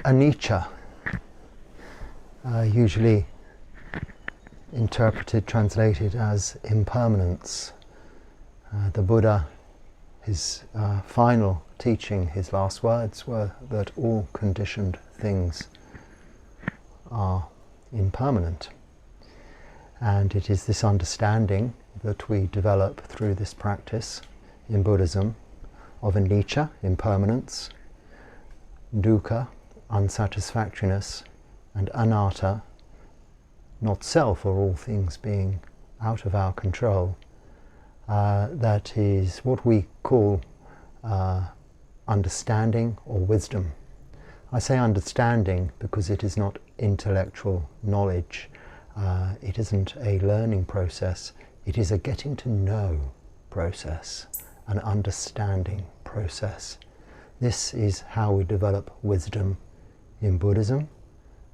Anicca, usually interpreted, translated as impermanence. The Buddha, his final teaching, his last words were that all conditioned things are impermanent. And it is this understanding that we develop through this practice in Buddhism of anicca, impermanence, dukkha, unsatisfactoriness, and anatta, not self or all things being out of our control. That is what we call understanding or wisdom. I say understanding because it is not intellectual knowledge. It isn't a learning process. It is a getting to know process, an understanding process. This is how we develop wisdom in Buddhism,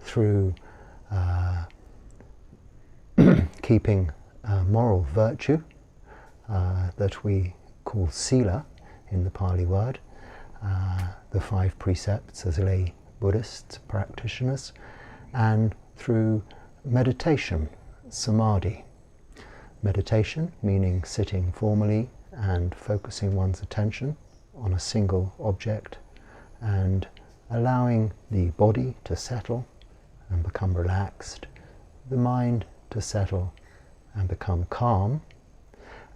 through keeping moral virtue, that we call sila in the Pali word, the 5 precepts as lay Buddhist practitioners, and through meditation, samadhi. Meditation meaning sitting formally and focusing one's attention on a single object and allowing the body to settle and become relaxed, the mind to settle and become calm,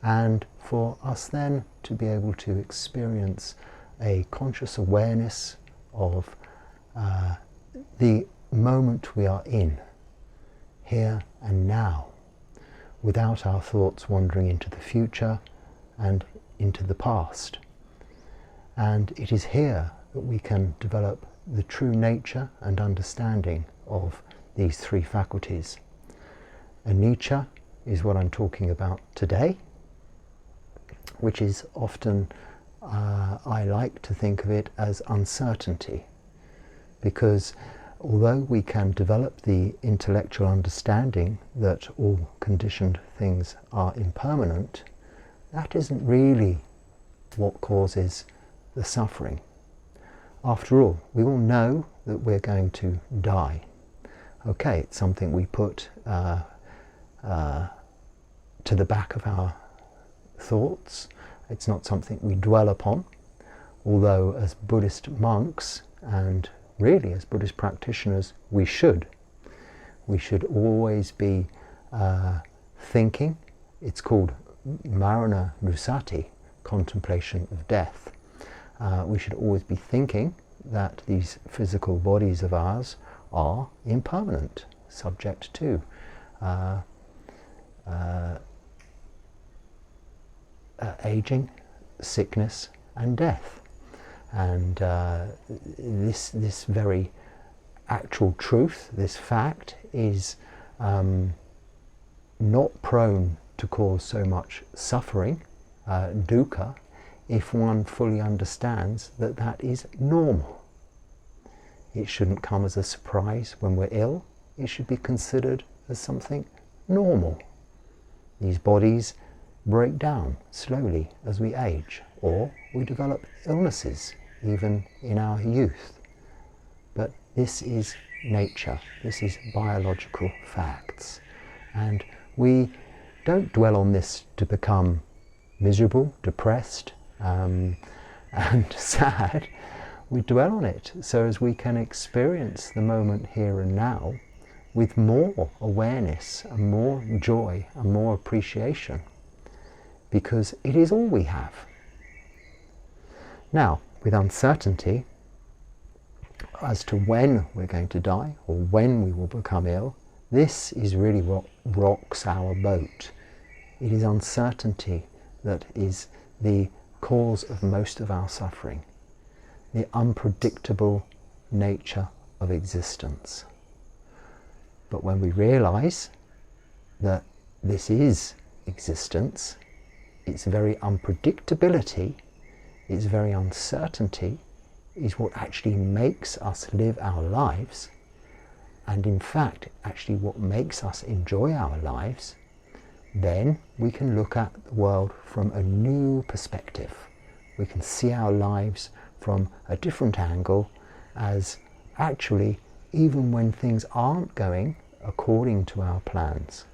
and for us then to be able to experience a conscious awareness of the moment we are in, here and now, without our thoughts wandering into the future and into the past. And it is here that we can develop the true nature and understanding of these 3 faculties. Anicca is what I'm talking about today, which is often, I like to think of it as uncertainty, because although we can develop the intellectual understanding that all conditioned things are impermanent, that isn't really what causes the suffering. After all, we all know that we're going to die. Okay, it's something we put to the back of our thoughts. It's not something we dwell upon, although as Buddhist monks and really as Buddhist practitioners we should always be thinking. It's called marana nusati, contemplation of death. We should always be thinking that these physical bodies of ours are impermanent, subject to aging, sickness and death. And this very actual truth, this fact, is not prone to cause so much suffering, dukkha, if one fully understands that that is normal. It shouldn't come as a surprise when we're ill. It should be considered as something normal. These bodies break down slowly as we age, or we develop illnesses even in our youth. But this is nature, this is biological facts. And we don't dwell on this to become miserable, depressed, and sad. We dwell on it so as we can experience the moment here and now with more awareness and more joy and more appreciation, because it is all we have. Now, with uncertainty as to when we're going to die or when we will become ill, this is really what rocks our boat. It is uncertainty that is the cause of most of our suffering, the unpredictable nature of existence. But when we realize that this is existence, its very unpredictability, its very uncertainty is what actually makes us live our lives, and in fact actually what makes us enjoy our lives, then we can look at the world from a new perspective. We can see our lives from a different angle as actually, even when things aren't going according to our plans,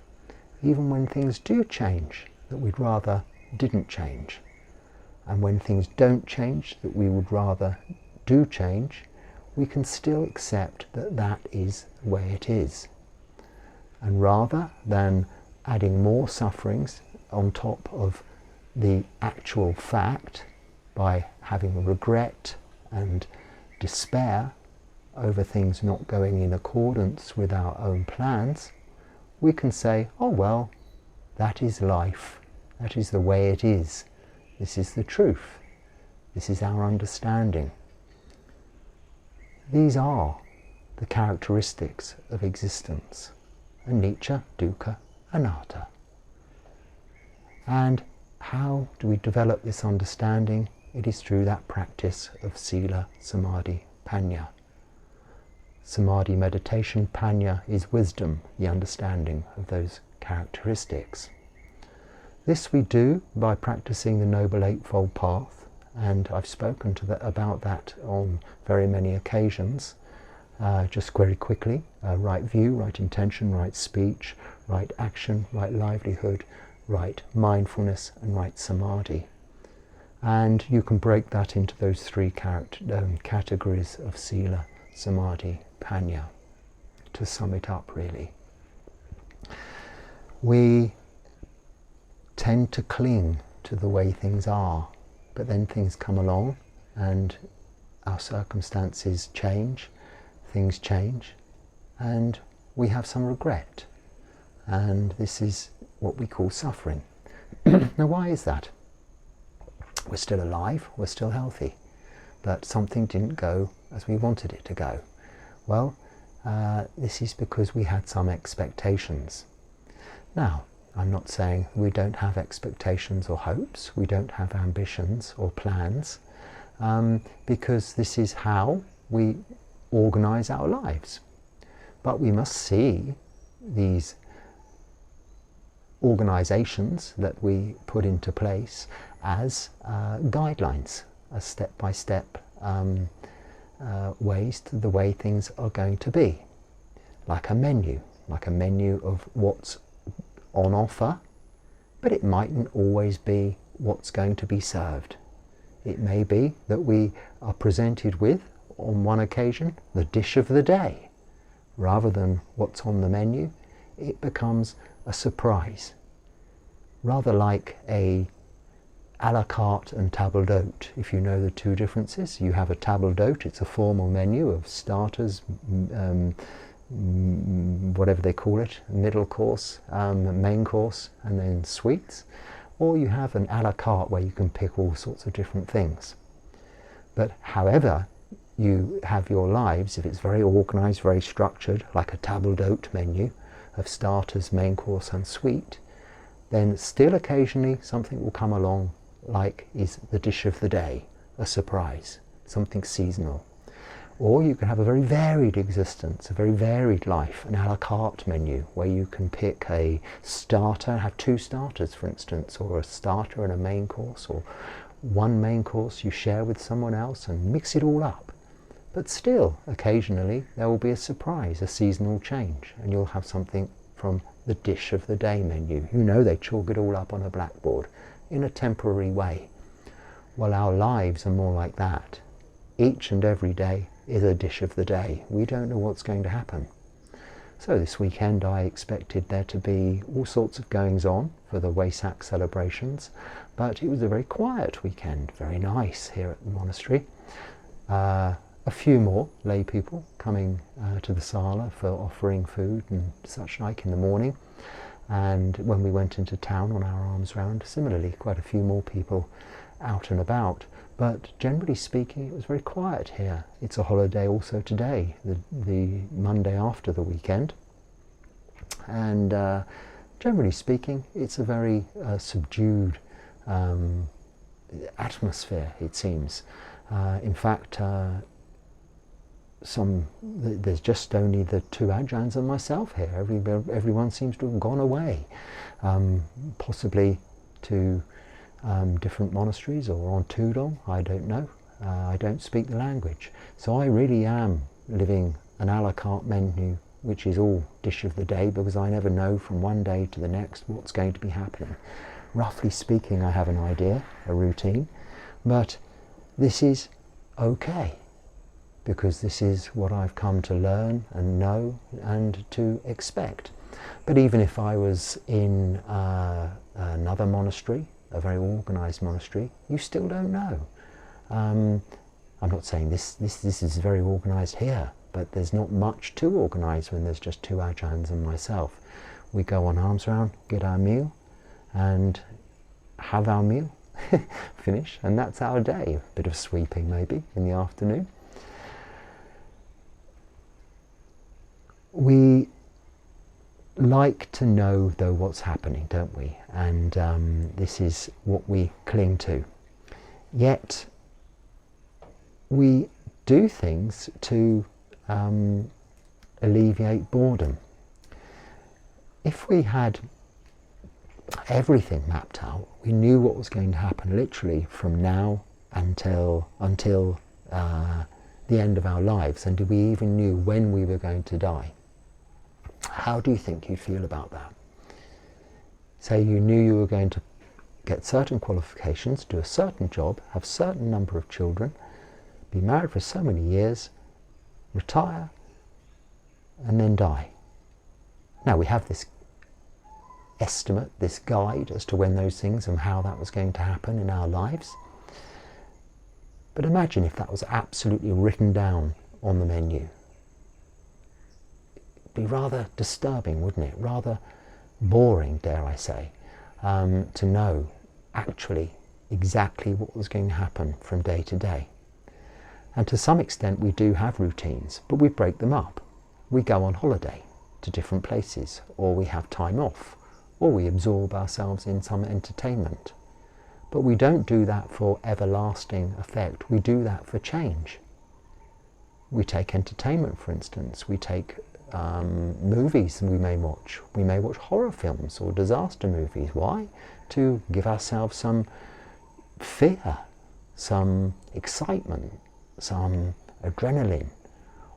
even when things do change that we'd rather didn't change, and when things don't change that we would rather do change, we can still accept that that is the way it is. And rather than adding more sufferings on top of the actual fact by having regret and despair over things not going in accordance with our own plans, we can say, oh well, that is life, that is the way it is, this is the truth, this is our understanding. These are the characteristics of existence: anicca, dukkha, anatta. And how do we develop this understanding? It is through that practice of sila, samadhi, panya. Samadhi meditation, panya is wisdom, the understanding of those characteristics. This we do by practicing the Noble Eightfold Path, and I've spoken about that on very many occasions. Just very quickly, right view, right intention, right speech, right action, right livelihood, right mindfulness, and right samadhi. And you can break that into those three categories of sila, samadhi, panya, to sum it up really. We tend to cling to the way things are, but then things come along and our circumstances change, things change, and we have some regret. And this is what we call suffering. Now why is that? We're still alive, we're still healthy, but something didn't go as we wanted it to go. Well, this is because we had some expectations. Now, I'm not saying we don't have expectations or hopes, we don't have ambitions or plans, because this is how we organize our lives. But we must see these organizations that we put into place as guidelines, as step-by-step ways to the way things are going to be, like a menu of what's on offer, but it mightn't always be what's going to be served. It may be that we are presented with, on one occasion, the dish of the day. Rather than what's on the menu, it becomes a surprise. Rather like a la carte and table d'hôte. If you know the two differences, you have a table d'hôte, it's a formal menu of starters, whatever they call it, middle course, main course, and then sweets. Or you have an a la carte where you can pick all sorts of different things. But however you have your lives, if it's very organized, very structured, like a table d'hôte menu of starters, main course and sweet, then still occasionally something will come along, like is the dish of the day, a surprise, something seasonal. Or you can have a very varied existence, a very varied life, an a la carte menu, where you can pick a starter, have two starters for instance, or a starter and a main course, or one main course you share with someone else and mix it all up. But still, occasionally there will be a surprise, a seasonal change, and you'll have something from the dish of the day menu. You know they chalk it all up on a blackboard in a temporary way. Well, our lives are more like that. Each and every day is a dish of the day. We don't know what's going to happen. So this weekend I expected there to be all sorts of goings on for the Wesak celebrations, but it was a very quiet weekend, very nice here at the monastery. A few more lay people coming to the sala for offering food and such like in the morning, and when we went into town on our alms round, similarly quite a few more people out and about. But generally speaking, it was very quiet here. It's a holiday also today, the Monday after the weekend, and generally speaking, it's a very subdued atmosphere, it seems. In fact, there's just only the two Ajahns and myself here. Everyone seems to have gone away, possibly to different monasteries or on Tudong, I don't know. I don't speak the language. So I really am living an a la carte menu, which is all dish of the day, because I never know from one day to the next what's going to be happening. Roughly speaking, I have an idea, a routine, but this is okay, because this is what I've come to learn and know and to expect. But even if I was in another monastery, a very organized monastery, you still don't know. I'm not saying this is very organized here, but there's not much to organize when there's just two ajans and myself. We go on alms round, get our meal, and have our meal, finish, and that's our day. A bit of sweeping maybe in the afternoon. We like to know, though, what's happening, don't we? And this is what we cling to. Yet we do things to alleviate boredom. If we had everything mapped out, we knew what was going to happen literally from now until the end of our lives, and we even knew when we were going to die, how do you think you'd feel about that? Say you knew you were going to get certain qualifications, do a certain job, have a certain number of children, be married for so many years, retire, and then die. Now we have this estimate, this guide as to when those things and how that was going to happen in our lives. But imagine if that was absolutely written down on the menu. It'd be rather disturbing, wouldn't it? Rather boring, dare I say, to know actually exactly what was going to happen from day to day. And to some extent we do have routines, but we break them up. We go on holiday to different places, or we have time off, or we absorb ourselves in some entertainment. But we don't do that for everlasting effect. We do that for change. We take entertainment, for instance. We take movies we may watch. We may watch horror films or disaster movies. Why? To give ourselves some fear, some excitement, some adrenaline.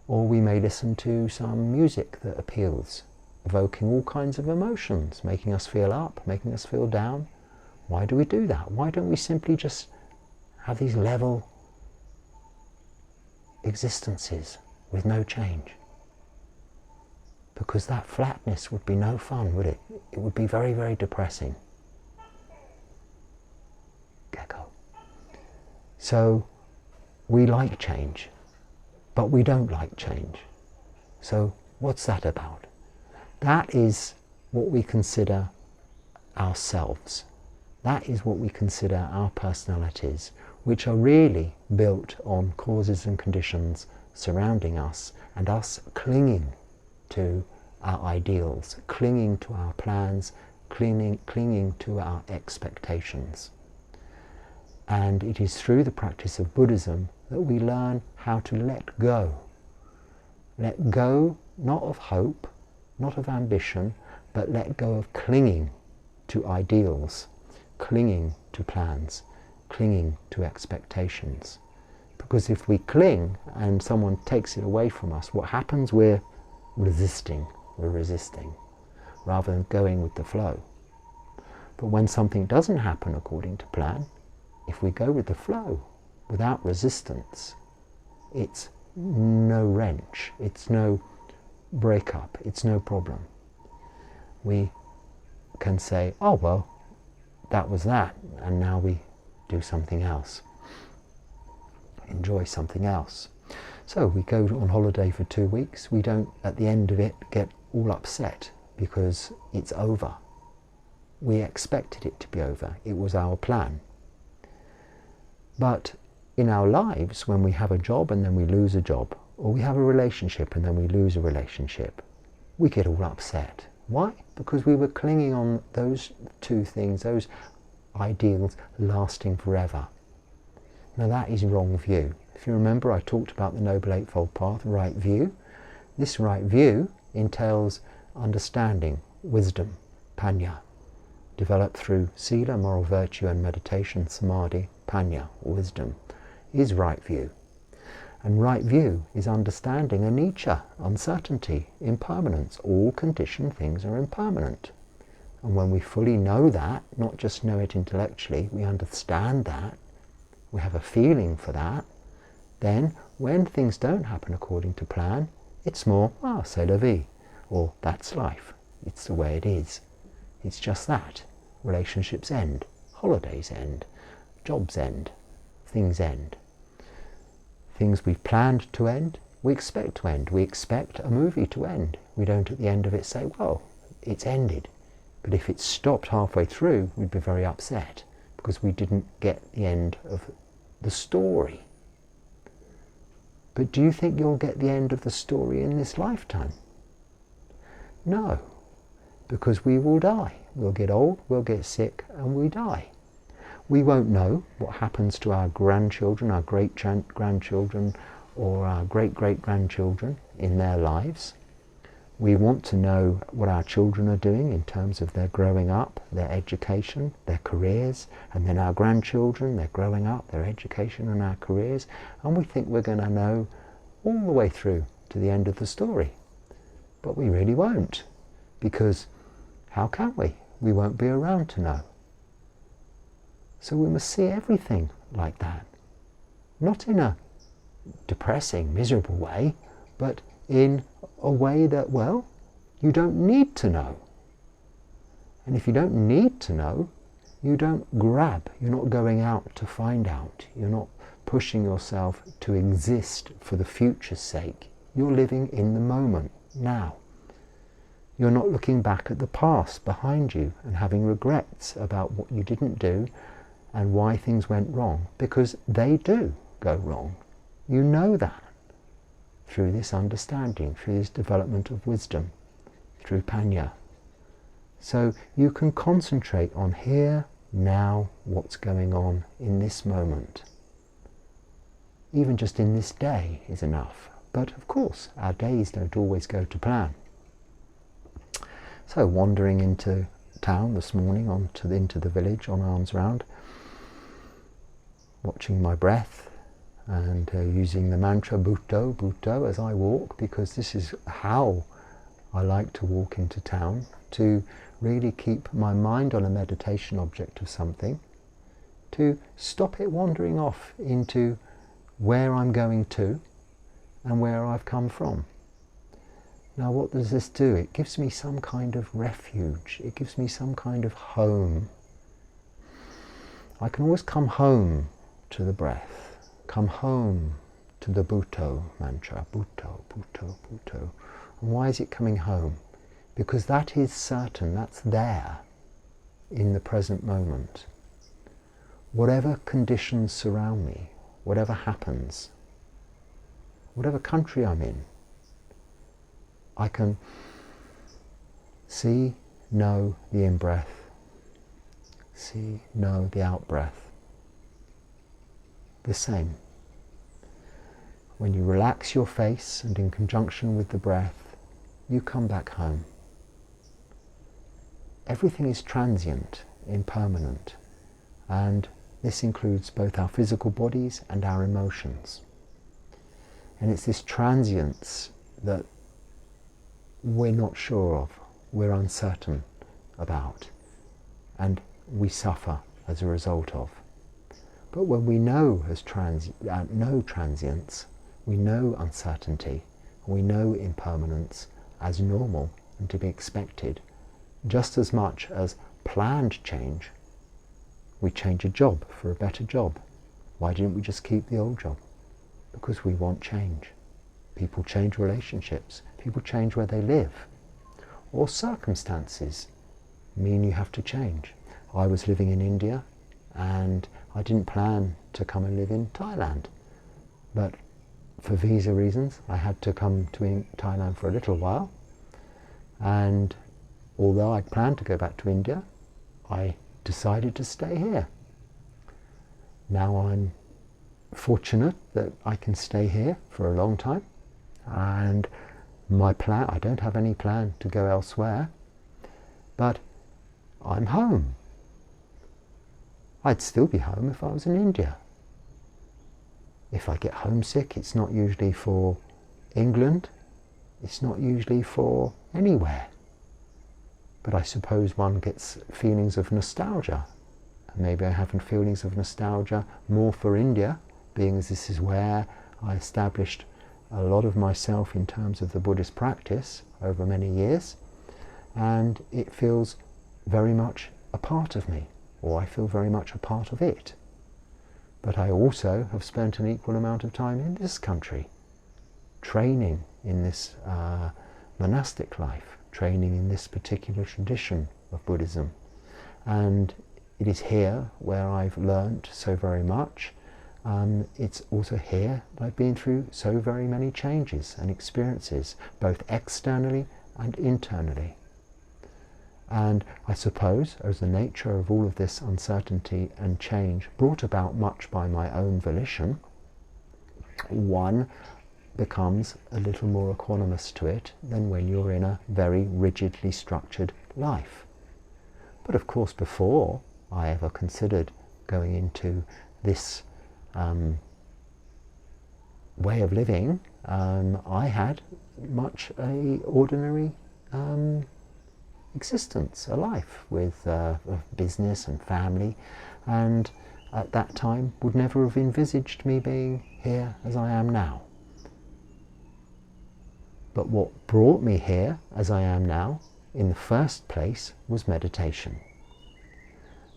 Or we may listen to some music that appeals, evoking all kinds of emotions, making us feel up, making us feel down. Why do we do that? Why don't we simply just have these level existences with no change? Because that flatness would be no fun, would it? It would be very, very depressing. Gecko. So we like change, but we don't like change. So what's that about? That is what we consider ourselves. That is what we consider our personalities, which are really built on causes and conditions surrounding us, and us clinging to our ideals, clinging to our plans, clinging to our expectations. And it is through the practice of Buddhism that we learn how to let go. Let go not of hope, not of ambition, but let go of clinging to ideals, clinging to plans, clinging to expectations. Because if we cling and someone takes it away from us, what happens? We're resisting, rather than going with the flow. But when something doesn't happen according to plan, if we go with the flow, without resistance, it's no wrench, it's no breakup, it's no problem. We can say, oh well, that was that, and now we do something else. Enjoy something else. So we go on holiday for 2 weeks. We don't, at the end of it, get all upset because it's over. We expected it to be over. It was our plan. But in our lives, when we have a job and then we lose a job, or we have a relationship and then we lose a relationship, we get all upset. Why? Because we were clinging on those two things, those ideals lasting forever. Now that is wrong view. If you remember, I talked about the Noble Eightfold Path, right view. This right view entails understanding, wisdom, panya, developed through sila, moral virtue, and meditation, samadhi. Panya, wisdom, is right view. And right view is understanding anicca, uncertainty, impermanence. All conditioned things are impermanent. And when we fully know that, not just know it intellectually, we understand that, we have a feeling for that, then when things don't happen according to plan, it's more, c'est la vie, or that's life. It's the way it is. It's just that. Relationships end, holidays end, jobs end, things end. Things we've planned to end, we expect to end. We expect a movie to end. We don't at the end of it say, well, it's ended. But if it stopped halfway through, we'd be very upset because we didn't get the end of the story. But do you think you'll get the end of the story in this lifetime? No, because we will die. We'll get old, we'll get sick, and we die. We won't know what happens to our grandchildren, our great-grandchildren, or our great-great-grandchildren in their lives. We want to know what our children are doing in terms of their growing up, their education, their careers, and then our grandchildren, their growing up, their education and our careers, and we think we're going to know all the way through to the end of the story. But we really won't, because how can we? We won't be around to know. So we must see everything like that. Not in a depressing, miserable way, but in a way that, well, you don't need to know. And if you don't need to know, you don't grab. You're not going out to find out. You're not pushing yourself to exist for the future's sake. You're living in the moment, now. You're not looking back at the past behind you and having regrets about what you didn't do and why things went wrong, because they do go wrong. You know that through this understanding, through this development of wisdom, through Panya. So you can concentrate on here, now, what's going on in this moment. Even just in this day is enough. But of course, our days don't always go to plan. So wandering into town this morning, into the village on Arms Round, watching my breath, and using the mantra Bhutto, Bhutto as I walk, because this is how I like to walk into town, to really keep my mind on a meditation object of something, to stop it wandering off into where I'm going to and where I've come from. Now what does this do? It gives me some kind of refuge, it gives me some kind of home. I can always come home to the breath, come home to the Bhutto mantra, Bhutto, Bhutto, Bhutto. And why is it coming home? Because that is certain, that's there in the present moment. Whatever conditions surround me, whatever happens, whatever country I'm in, I can see, know the in-breath, see, know the out-breath. The same. When you relax your face and in conjunction with the breath, you come back home. Everything is transient, impermanent, and this includes both our physical bodies and our emotions. And it's this transience that we're not sure of, we're uncertain about, and we suffer as a result of. But when we know transience, we know uncertainty, we know impermanence as normal and to be expected, just as much as planned change. We change a job for a better job. Why didn't we just keep the old job? Because we want change. People change relationships. People change where they live. Or circumstances mean you have to change. I was living in India and I didn't plan to come and live in Thailand. But for visa reasons, I had to come to Thailand for a little while. And although I planned to go back to India, I decided to stay here. Now I'm fortunate that I can stay here for a long time. And my plan, I don't have any plan to go elsewhere, but I'm home. I'd still be home if I was in India. If I get homesick, it's not usually for England, it's not usually for anywhere. But I suppose one gets feelings of nostalgia. Maybe I have feelings of nostalgia more for India, being as this is where I established a lot of myself in terms of the Buddhist practice over many years, and it feels very much a part of me, or I feel very much a part of it. But I also have spent an equal amount of time in this country, training in this monastic life, training in this particular tradition of Buddhism. And it is here where I've learnt so very much. It's also here that I've been through so very many changes and experiences, both externally and internally. And I suppose, as the nature of all of this uncertainty and change brought about much by my own volition, one becomes a little more equanimous to it than when you're in a very rigidly structured life. But of course, before I ever considered going into this way of living, I had much a ordinary existence, a life with business and family, and at that time would never have envisaged me being here as I am now. But what brought me here as I am now in the first place was meditation.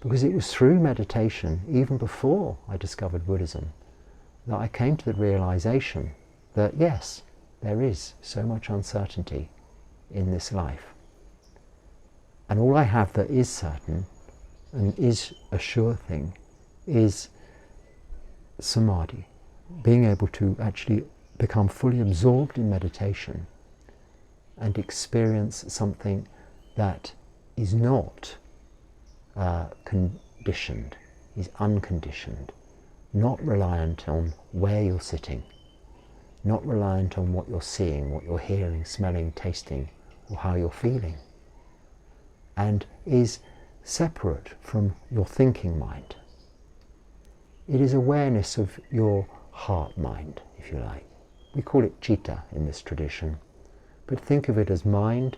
Because it was through meditation, even before I discovered Buddhism, that I came to the realization that yes, there is so much uncertainty in this life. And all I have that is certain and is a sure thing is samadhi, being able to actually become fully absorbed in meditation and experience something that is not conditioned, is unconditioned, not reliant on where you're sitting, not reliant on what you're seeing, what you're hearing, smelling, tasting, or how you're feeling, and is separate from your thinking mind. It is awareness of your heart mind, if you like. We call it citta in this tradition, but think of it as mind,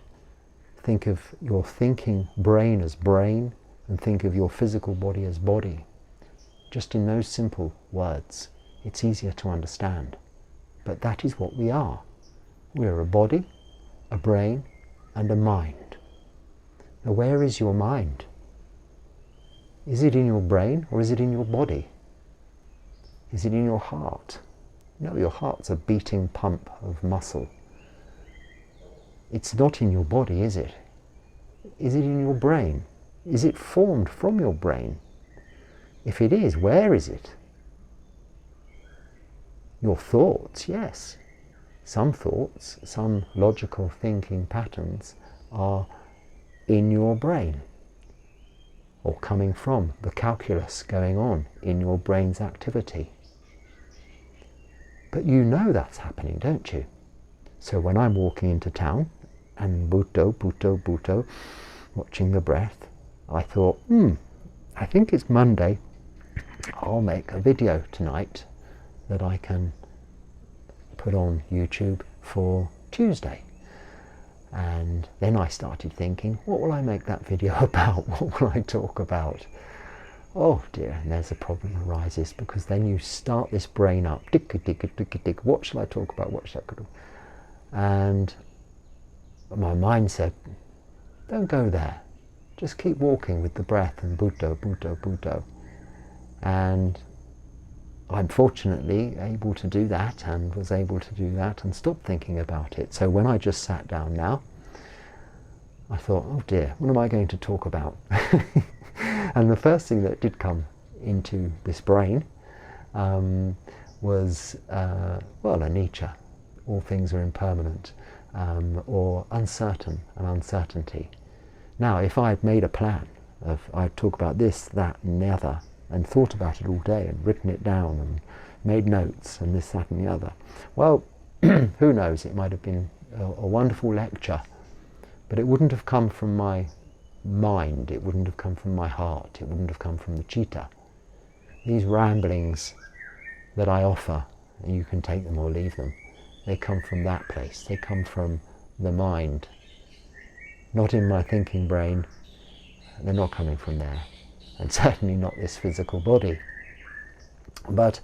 think of your thinking brain as brain, and think of your physical body as body. Just in those simple words, it's easier to understand. But that is what we are. We are a body, a brain, and a mind. Now, where is your mind? Is it in your brain or is it in your body? Is it in your heart? No, your heart's a beating pump of muscle. It's not in your body, is it? Is it in your brain? Is it formed from your brain? If it is, where is it? Your thoughts, yes. Some thoughts, some logical thinking patterns are in your brain, or coming from the calculus going on in your brain's activity. But you know that's happening, don't you? So when I'm walking into town and Bhutto, watching the breath, I thought, I think it's Monday. I'll make a video tonight that I can put on YouTube for Tuesday. And then I started thinking, what will I make that video about? What will I talk about? Oh dear, and there's a problem arises, because then you start this brain up, tick, what shall I talk about, what shall I do? And my mind said, don't go there, just keep walking with the breath and Bhutto. And I'm fortunately able to do that, and was able to do that and stop thinking about it. So when I just sat down now, I thought, oh dear, what am I going to talk about? And the first thing that did come into this brain was, ANICCÀ, all things are impermanent, or uncertain and uncertainty. Now, if I had made a plan of, I'd talk about this, that and the other, and thought about it all day and written it down and made notes and this, that and the other, well, who knows, it might have been a wonderful lecture, but it wouldn't have come from my mind, it wouldn't have come from my heart, it wouldn't have come from the citta. These ramblings that I offer, and you can take them or leave them, they come from that place. They come from the mind, not in my thinking brain. They're not coming from there, and certainly not this physical body. But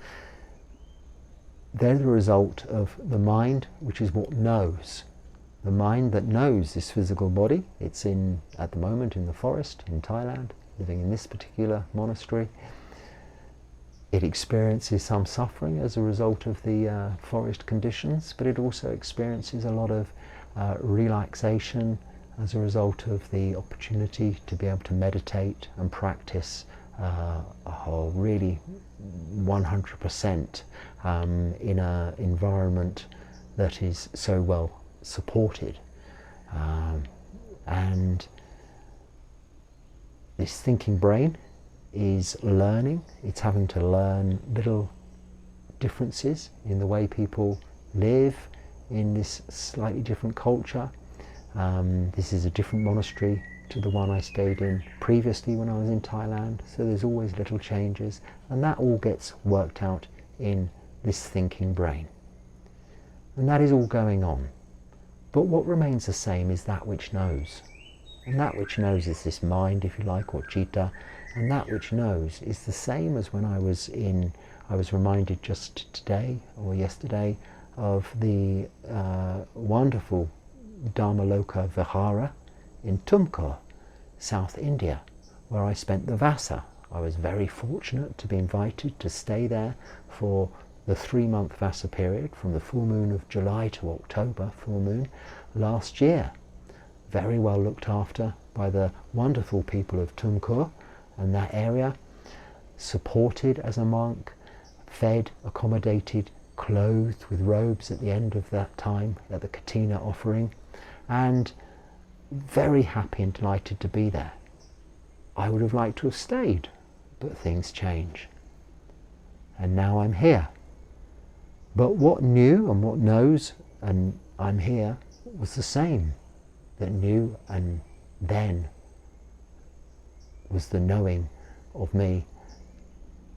they're the result of the mind, which is what knows. The mind that knows this physical body. It's at the moment in the forest in Thailand, living in this particular monastery. It experiences some suffering as a result of the forest conditions, but it also experiences a lot of relaxation as a result of the opportunity to be able to meditate and practice a whole really 100% in an environment that is so well supported. And this thinking brain is learning. It's having to learn little differences in the way people live in this slightly different culture. This is a different monastery to the one I stayed in previously when I was in Thailand, so there's always little changes, and that all gets worked out in this thinking brain. And that is all going on. But what remains the same is that which knows. And that which knows is this mind, if you like, or citta, and that which knows is the same as when I was reminded just today or yesterday of the wonderful Dhammaloka Vihara in Tumkur, South India, where I spent the Vassa. I was very fortunate to be invited to stay there for the 3-month Vassa period, from the full moon of July to October full moon last year. Very well looked after by the wonderful people of Tumkur and that area, supported as a monk, fed, accommodated, clothed with robes at the end of that time at the Katina offering, and very happy and delighted to be there. I would have liked to have stayed, but things change. And now I'm here. But what knew and what knows and I'm here was the same. That knew and then was the knowing of me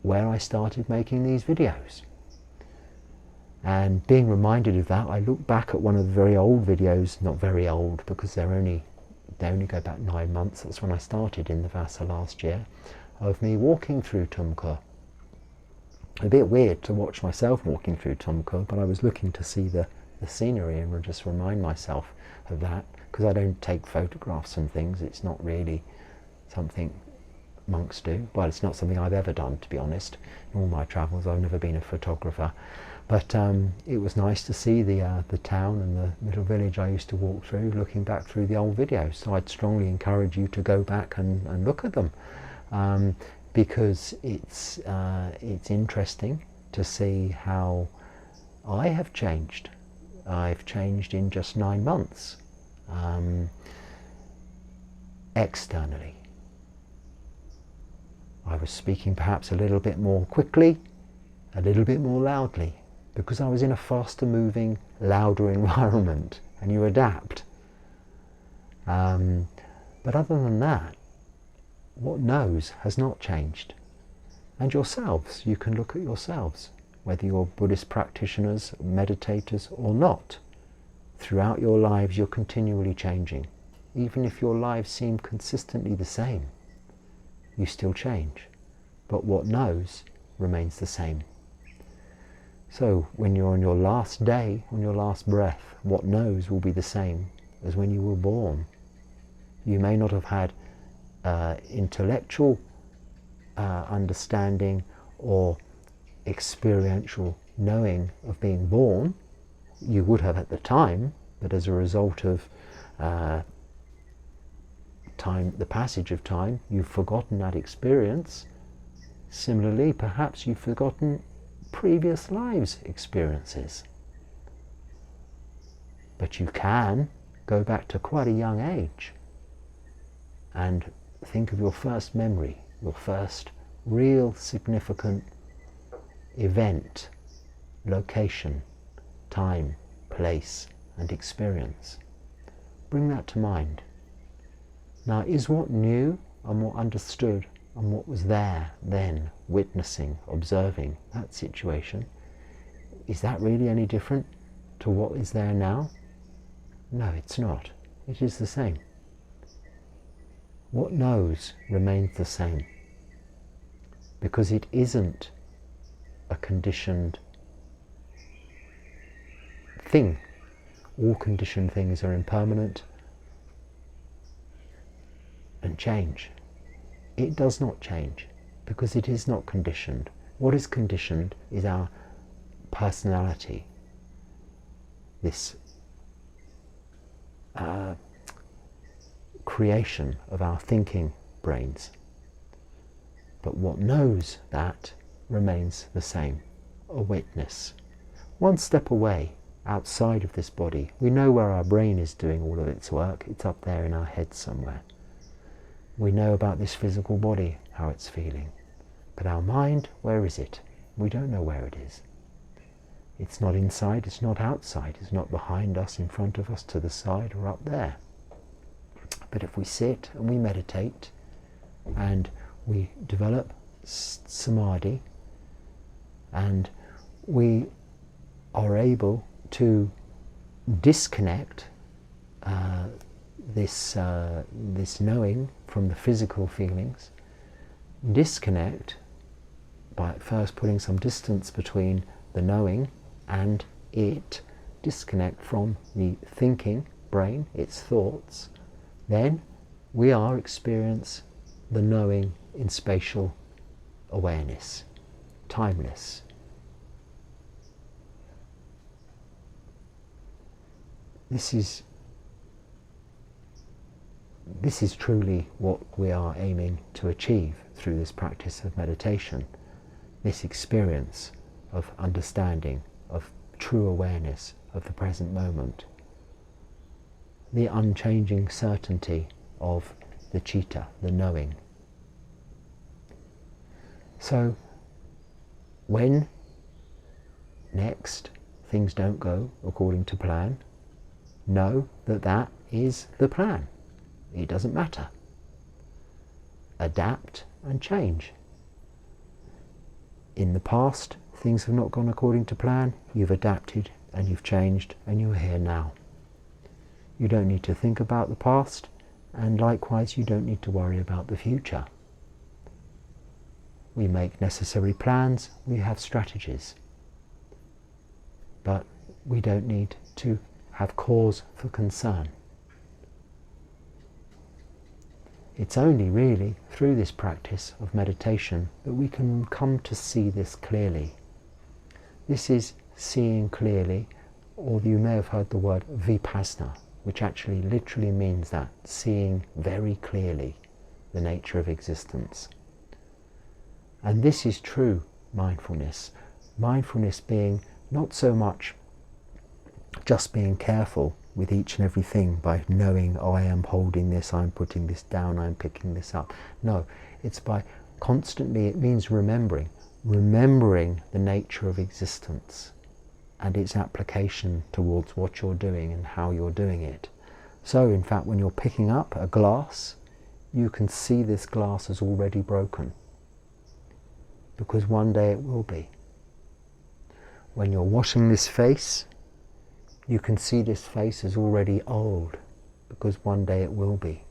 where I started making these videos. And being reminded of that, I look back at one of the very old videos, not very old because they only go back 9 months, that's when I started in the Vassa last year, of me walking through Tumkur. A bit weird to watch myself walking through Tumkur, but I was looking to see the scenery and just remind myself of that, because I don't take photographs and things. It's not really something monks do. Well, it's not something I've ever done, to be honest. In all my travels I've never been a photographer, but it was nice to see the town and the little village I used to walk through, looking back through the old videos. So I'd strongly encourage you to go back and look at them, because it's interesting to see how I have changed. I've changed in just 9 months, externally. I was speaking perhaps a little bit more quickly, a little bit more loudly, because I was in a faster moving, louder environment, and you adapt. But other than that, what knows has not changed. And yourselves, you can look at yourselves, whether you're Buddhist practitioners, meditators or not. Throughout your lives you're continually changing. Even if your lives seem consistently the same, you still change. But what knows remains the same. So when you're on your last day, on your last breath, what knows will be the same as when you were born. You may not have had intellectual understanding or experiential knowing of being born. You would have at the time, but as a result of time, the passage of time, you've forgotten that experience. Similarly, perhaps you've forgotten previous lives' experiences. But you can go back to quite a young age and think of your first memory, your first real significant event, location, time, place, and experience. Bring that to mind. Now, is what knew and what understood and what was there then, witnessing, observing that situation, is that really any different to what is there now? No, it's not. It is the same. What knows remains the same, because it isn't a conditioned thing. All conditioned things are impermanent and change. It does not change because it is not conditioned. What is conditioned is our personality, this creation of our thinking brains. But what knows that remains the same, a witness. One step away, outside of this body, we know where our brain is doing all of its work. It's up there in our head somewhere. We know about this physical body, how it's feeling. But our mind, where is it? We don't know where it is. It's not inside, it's not outside, it's not behind us, in front of us, to the side, or up there. But if we sit and we meditate and we develop samadhi and we are able to disconnect this knowing from the physical feelings, disconnect by first putting some distance between the knowing and it, disconnect from the thinking brain, its thoughts, then we are experience the knowing in spatial awareness, timeless. This is truly what we are aiming to achieve through this practice of meditation, this experience of understanding, of true awareness of the present moment, the unchanging certainty of the citta, the knowing. So when next things don't go according to plan, know that that is the plan. It doesn't matter. Adapt and change. In the past, things have not gone according to plan. You've adapted and you've changed and you're here now. You don't need to think about the past, and likewise you don't need to worry about the future. We make necessary plans, we have strategies, but we don't need to have cause for concern. It's only really through this practice of meditation that we can come to see this clearly. This is seeing clearly, or you may have heard the word vipassana, which actually literally means that, seeing very clearly the nature of existence. And this is true mindfulness. Mindfulness being not so much just being careful with each and everything by knowing, oh, I am holding this, I'm putting this down, I'm picking this up. No, it's by constantly, it means remembering the nature of existence and its application towards what you're doing and how you're doing it. So in fact, when you're picking up a glass, you can see this glass is already broken, because one day it will be. When you're washing this face, you can see this face is already old, because one day it will be.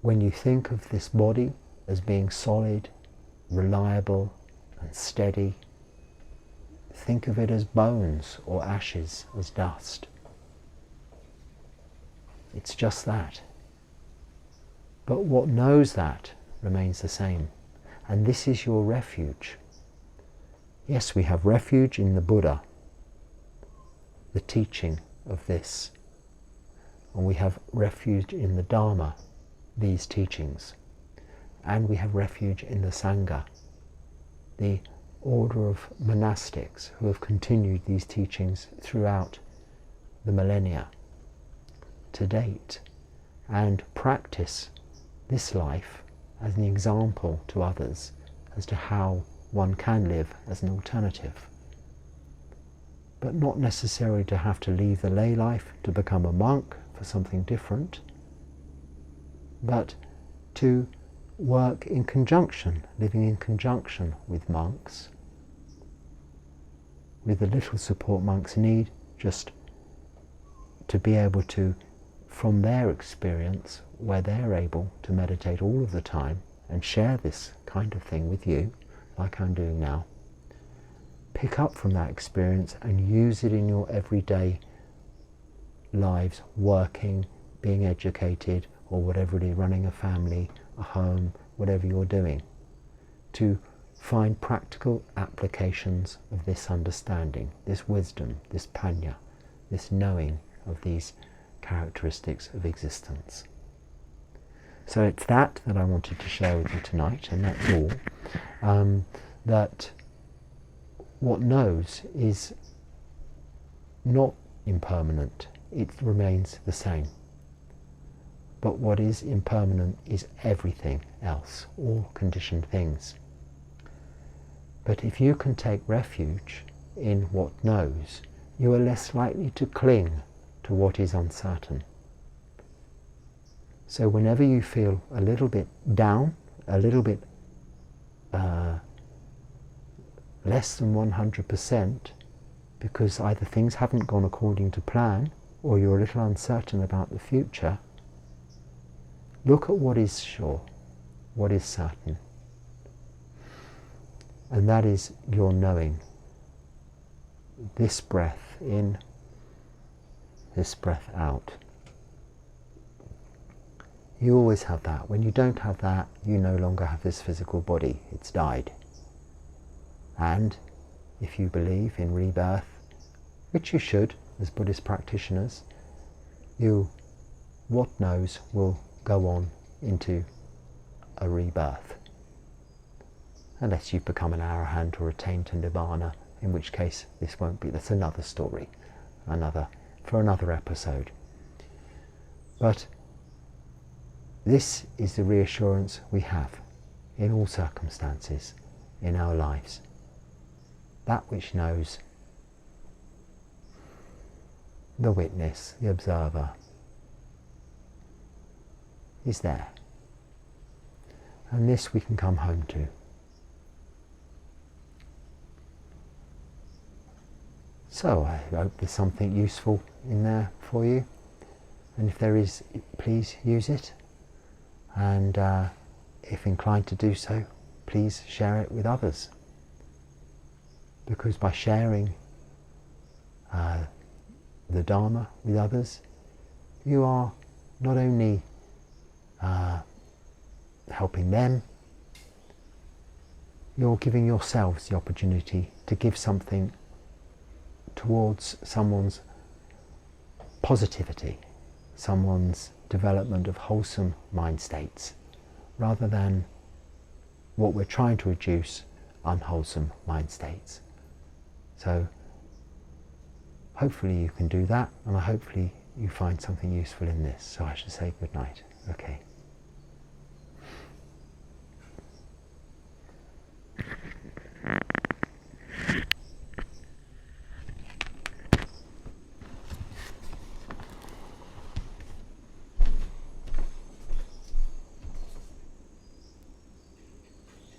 When you think of this body as being solid, reliable and steady, think of it as bones or ashes, as dust. It's just that. But what knows that remains the same. And this is your refuge. Yes, we have refuge in the Buddha, the teaching of this. And we have refuge in the Dharma, these teachings. And we have refuge in the Sangha, the order of monastics who have continued these teachings throughout the millennia to date, and practice this life as an example to others as to how one can live as an alternative. But not necessarily to have to leave the lay life to become a monk for something different, but to work in conjunction, living in conjunction with monks, with the little support monks need, just to be able to, from their experience, where they're able to meditate all of the time and share this kind of thing with you, like I'm doing now, pick up from that experience and use it in your everyday lives, working, being educated, or whatever it is, running a family, a home, whatever you're doing, to find practical applications of this understanding, this wisdom, this panya, this knowing of these characteristics of existence. So it's that I wanted to share with you tonight, and that's all. That what knows is not impermanent, it remains the same. But what is impermanent is everything else, all conditioned things. But if you can take refuge in what knows, you are less likely to cling to what is uncertain. So whenever you feel a little bit down, a little bit less than 100%, because either things haven't gone according to plan or you're a little uncertain about the future, look at what is sure, what is certain. And that is your knowing. This breath in, this breath out. You always have that. When you don't have that, you no longer have this physical body. It's died. And if you believe in rebirth, which you should as Buddhist practitioners, what knows will go on into a rebirth. Unless you've become an arahant or attained to nirvana, in which case this won't be. That's another story, for another episode. But this is the reassurance we have in all circumstances in our lives. That which knows, the witness, the observer, is there. And this we can come home to. So I hope there's something useful in there for you. And if there is, please use it. And if inclined to do so, please share it with others. Because by sharing the Dharma with others, you are not only helping them, you're giving yourselves the opportunity to give something towards someone's positivity, someone's development of wholesome mind states, rather than what we're trying to reduce, unwholesome mind states. So hopefully you can do that, and hopefully you find something useful in this. So I should say good night. Okay.